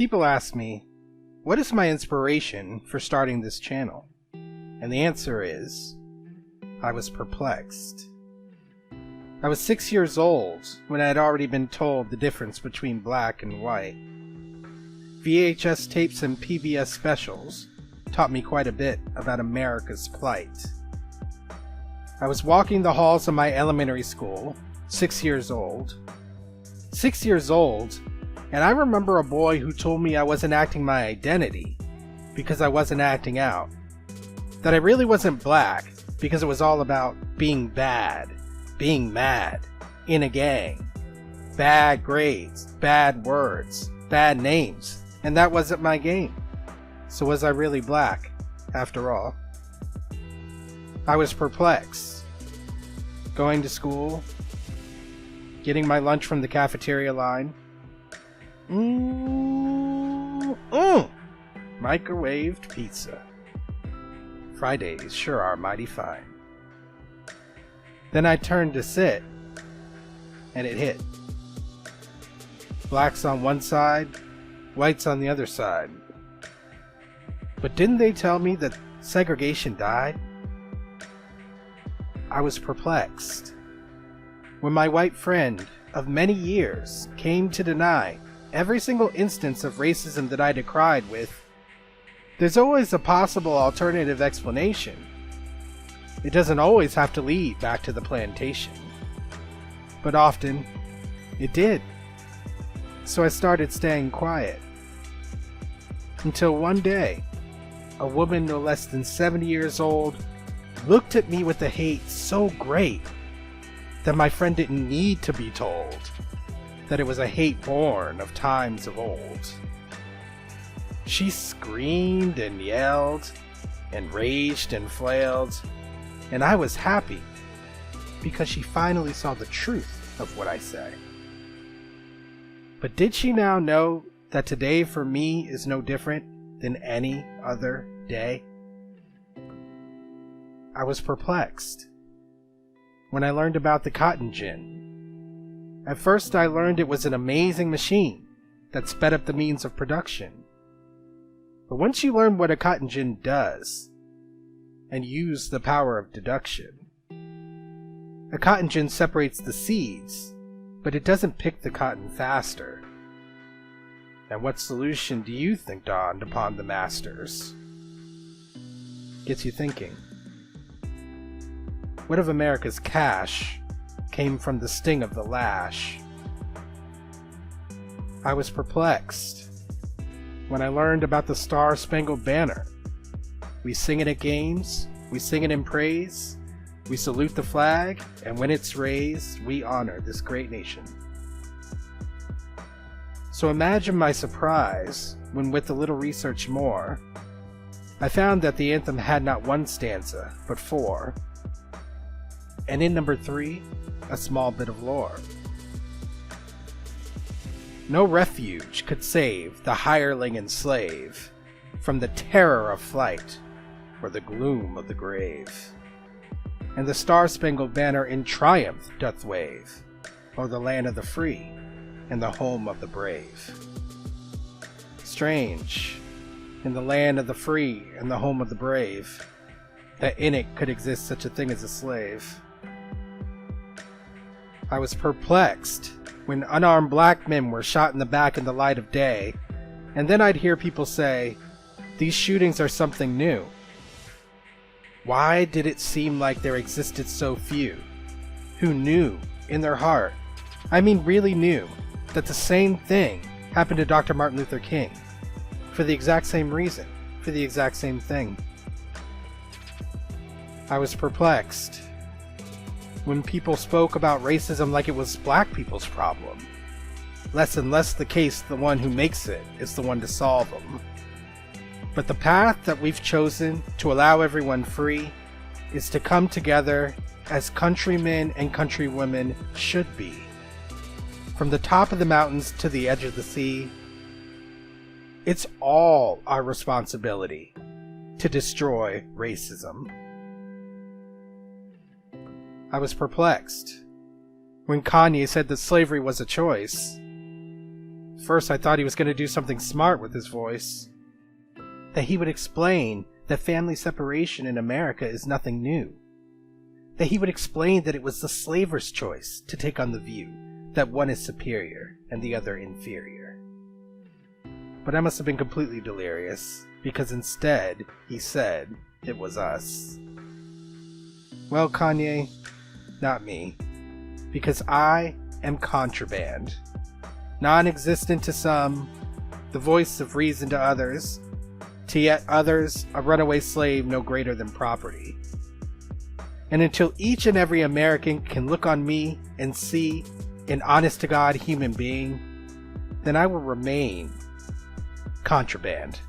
People ask me, what is my inspiration for starting this channel? And the answer is, I was perplexed. I was 6 years old when I had already been told the difference between black and white. VHS tapes and PBS specials taught me quite a bit about America's plight. I was walking the halls of my elementary school, 6 years old. 6 years old, and I remember a boy who told me I wasn't acting my identity because I wasn't acting out. That I really wasn't black because it was all about being bad, being mad, in a gang. Bad grades, bad words, bad names, and that wasn't my game. So was I really black, after all? I was perplexed. Going to school, getting my lunch from the cafeteria line. Microwaved pizza. Fridays sure are mighty fine. Then I turned to sit, and it hit. Blacks on one side, whites on the other side. But didn't they tell me that segregation died? I was perplexed. When my white friend of many years came to deny every single instance of racism that I decried with, there's always a possible alternative explanation. It doesn't always have to lead back to the plantation. But often, it did. So I started staying quiet. Until one day, a woman no less than 70 years old looked at me with a hate so great that my friend didn't need to be told that it was a hate born of times of old. She screamed and yelled and raged and flailed, and I was happy because she finally saw the truth of what I say. But did she now know that today for me is no different than any other day? I was perplexed when I learned about the cotton gin. At first I learned it was an amazing machine that sped up the means of production. But once you learn what a cotton gin does, and use the power of deduction, a cotton gin separates the seeds, but it doesn't pick the cotton faster. And what solution do you think dawned upon the masters? Gets you thinking. What if America's cash came from the sting of the lash? I was perplexed when I learned about the Star-Spangled Banner. We sing it at games, we sing it in praise, we salute the flag, and when it's raised, we honor this great nation. So imagine my surprise when, with a little research more, I found that the anthem had not one stanza, but 4. And in number 3, a small bit of lore. No refuge could save the hireling and slave from the terror of flight or the gloom of the grave. And the Star-Spangled Banner in triumph doth wave o'er the land of the free and the home of the brave. Strange, in the land of the free and the home of the brave, that in it could exist such a thing as a slave. I was perplexed when unarmed black men were shot in the back in the light of day, and then I'd hear people say, these shootings are something new. Why did it seem like there existed so few who knew in their heart, I mean really knew, that the same thing happened to Dr. Martin Luther King, for the exact same reason, for the exact same thing? I was perplexed when people spoke about racism like it was black people's problem. Less and less the case the one who makes it is the one to solve them. But the path that we've chosen to allow everyone free is to come together as countrymen and countrywomen should be. From the top of the mountains to the edge of the sea, it's all our responsibility to destroy racism. I was perplexed when Kanye said that slavery was a choice. First I thought he was going to do something smart with his voice. That he would explain that family separation in America is nothing new. That he would explain that it was the slaver's choice to take on the view that one is superior and the other inferior. But I must have been completely delirious, because instead he said it was us. Well, Kanye, not me, because I am Contraband, non-existent to some, the voice of reason to others, to yet others a runaway slave no greater than property. And until each and every American can look on me and see an honest-to-God human being, then I will remain Contraband.